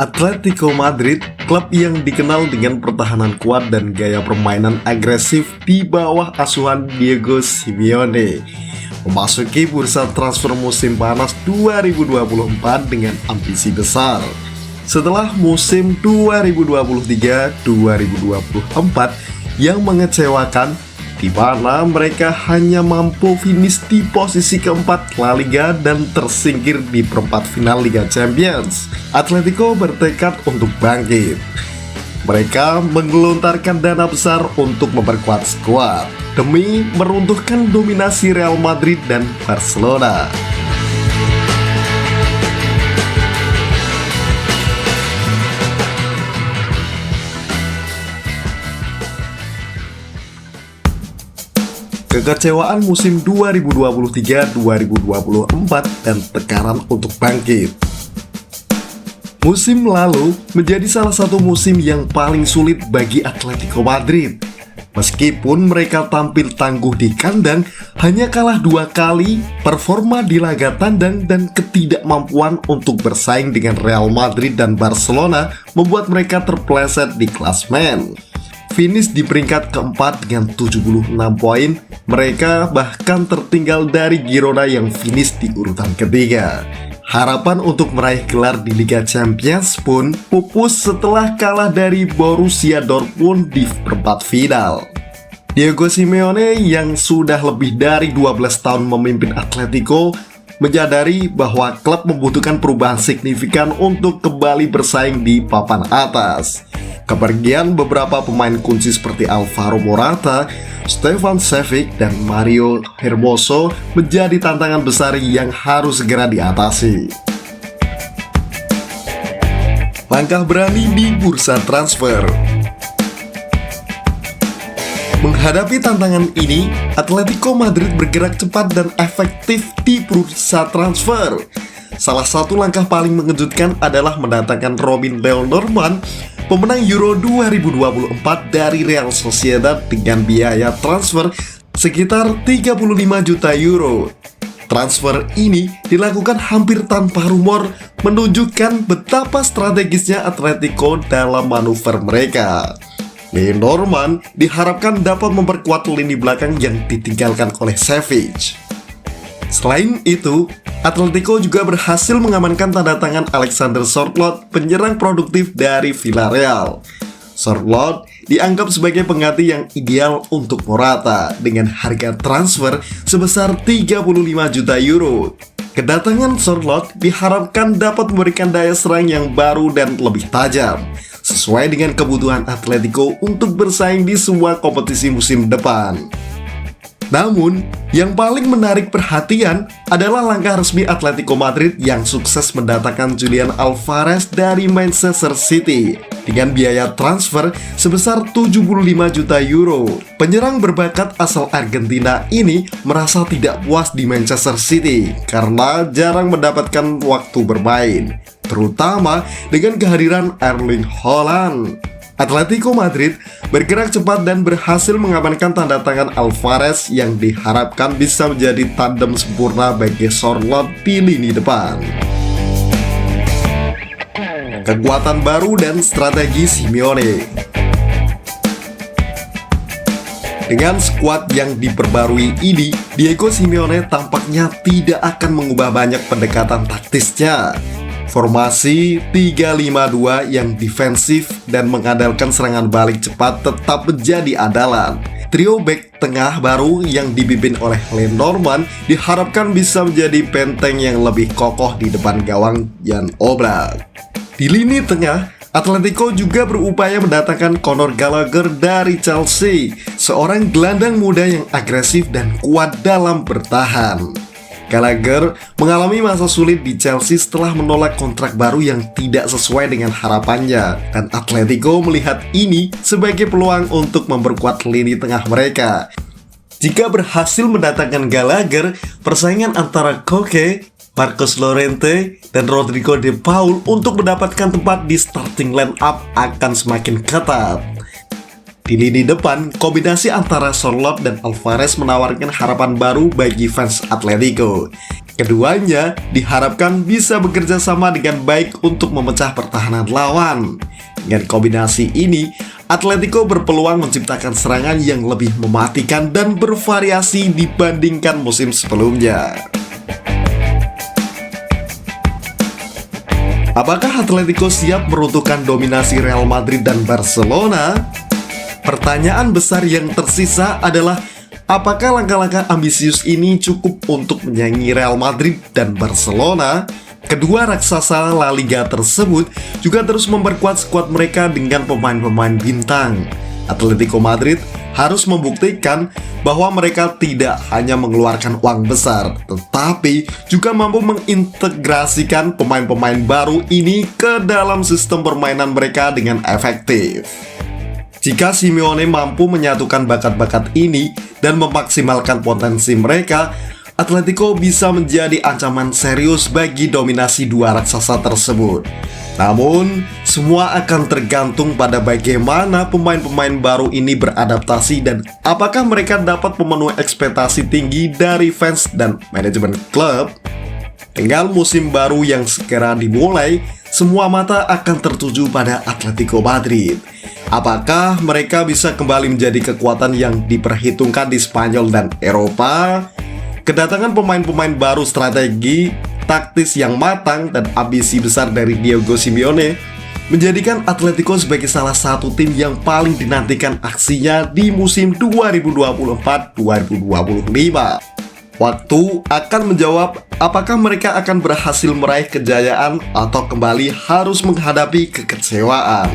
Atletico Madrid, klub yang dikenal dengan pertahanan kuat dan gaya permainan agresif di bawah asuhan Diego Simeone, memasuki bursa transfer musim panas 2024 dengan ambisi besar. Setelah musim 2023-2024 yang mengecewakan, di mana mereka hanya mampu finish di posisi keempat La Liga dan tersingkir di perempat final Liga Champions, Atletico bertekad untuk bangkit. Mereka menggelontarkan dana besar untuk memperkuat skuad demi meruntuhkan dominasi Real Madrid dan Barcelona. Kekecewaan musim 2023-2024 dan tekanan untuk bangkit. Musim lalu menjadi salah satu musim yang paling sulit bagi Atletico Madrid. Meskipun mereka tampil tangguh di kandang, hanya kalah 2 kali, performa di laga tandang dan ketidakmampuan untuk bersaing dengan Real Madrid dan Barcelona membuat mereka terpeleset di klasemen. Finish di peringkat keempat dengan 76 poin, mereka bahkan tertinggal dari Girona yang finish di urutan ketiga. Harapan untuk meraih gelar di Liga Champions pun pupus setelah kalah dari Borussia Dortmund di perempat final. Diego Simeone yang sudah lebih dari 12 tahun memimpin Atletico menyadari bahwa klub membutuhkan perubahan signifikan untuk kembali bersaing di papan atas. Kepergian beberapa pemain kunci seperti Alvaro Morata, Stefan Savic, dan Mario Hermoso menjadi tantangan besar yang harus segera diatasi. Langkah berani di bursa transfer. Menghadapi tantangan ini, Atletico Madrid bergerak cepat dan efektif di bursa transfer. Salah satu langkah paling mengejutkan adalah mendatangkan Robin Lenormand, pemenang Euro 2024 dari Real Sociedad dengan biaya transfer sekitar 35 juta euro. Transfer ini dilakukan hampir tanpa rumor, menunjukkan betapa strategisnya Atletico dalam manuver mereka. Lenormand diharapkan dapat memperkuat lini belakang yang ditinggalkan oleh Savic. Selain itu, Atletico juga berhasil mengamankan tanda tangan Alexander Sørloth, penyerang produktif dari Villarreal. Sørloth dianggap sebagai pengganti yang ideal untuk Morata dengan harga transfer sebesar 35 juta euro. Kedatangan Sørloth diharapkan dapat memberikan daya serang yang baru dan lebih tajam, sesuai dengan kebutuhan Atletico untuk bersaing di semua kompetisi musim depan. Namun, yang paling menarik perhatian adalah langkah resmi Atletico Madrid yang sukses mendatangkan Julian Alvarez dari Manchester City dengan biaya transfer sebesar 75 juta euro. Penyerang berbakat asal Argentina ini merasa tidak puas di Manchester City karena jarang mendapatkan waktu bermain, terutama dengan kehadiran Erling Haaland. Atletico Madrid bergerak cepat dan berhasil mengamankan tanda tangan Alvarez yang diharapkan bisa menjadi tandem sempurna bagi Sørloth di lini depan. Kekuatan baru dan strategi Simeone. Dengan skuad yang diperbarui ini, Diego Simeone tampaknya tidak akan mengubah banyak pendekatan taktisnya. Formasi 3-5-2 yang defensif dan mengandalkan serangan balik cepat tetap menjadi andalan. Trio bek tengah baru yang dipimpin oleh Lenormand diharapkan bisa menjadi benteng yang lebih kokoh di depan gawang Jan Oblak. Di lini tengah, Atletico juga berupaya mendatangkan Conor Gallagher dari Chelsea, seorang gelandang muda yang agresif dan kuat dalam bertahan. Gallagher mengalami masa sulit di Chelsea setelah menolak kontrak baru yang tidak sesuai dengan harapannya, dan Atletico melihat ini sebagai peluang untuk memperkuat lini tengah mereka. Jika berhasil mendatangkan Gallagher, persaingan antara Koke, Marcos Llorente, dan Rodrigo de Paul untuk mendapatkan tempat di starting line up akan semakin ketat. Di lini depan, kombinasi antara Sorloth dan Alvarez menawarkan harapan baru bagi fans Atletico. Keduanya diharapkan bisa bekerja sama dengan baik untuk memecah pertahanan lawan. Dengan kombinasi ini, Atletico berpeluang menciptakan serangan yang lebih mematikan dan bervariasi dibandingkan musim sebelumnya. Apakah Atletico siap meruntuhkan dominasi Real Madrid dan Barcelona? Pertanyaan besar yang tersisa adalah, apakah langkah-langkah ambisius ini cukup untuk menyaingi Real Madrid dan Barcelona? Kedua raksasa La Liga tersebut juga terus memperkuat skuad mereka dengan pemain-pemain bintang. Atletico Madrid harus membuktikan bahwa mereka tidak hanya mengeluarkan uang besar, tetapi juga mampu mengintegrasikan pemain-pemain baru ini ke dalam sistem permainan mereka dengan efektif. Jika Simeone mampu menyatukan bakat-bakat ini dan memaksimalkan potensi mereka, Atletico bisa menjadi ancaman serius bagi dominasi dua raksasa tersebut. Namun, semua akan tergantung pada bagaimana pemain-pemain baru ini beradaptasi dan apakah mereka dapat memenuhi ekspektasi tinggi dari fans dan manajemen klub. Dengan musim baru yang segera dimulai, semua mata akan tertuju pada Atletico Madrid. Apakah mereka bisa kembali menjadi kekuatan yang diperhitungkan di Spanyol dan Eropa? Kedatangan pemain-pemain baru, strategi taktis yang matang, dan ambisi besar dari Diego Simeone menjadikan Atletico sebagai salah satu tim yang paling dinantikan aksinya di musim 2024-2025. Waktu akan menjawab apakah mereka akan berhasil meraih kejayaan atau kembali harus menghadapi kekecewaan.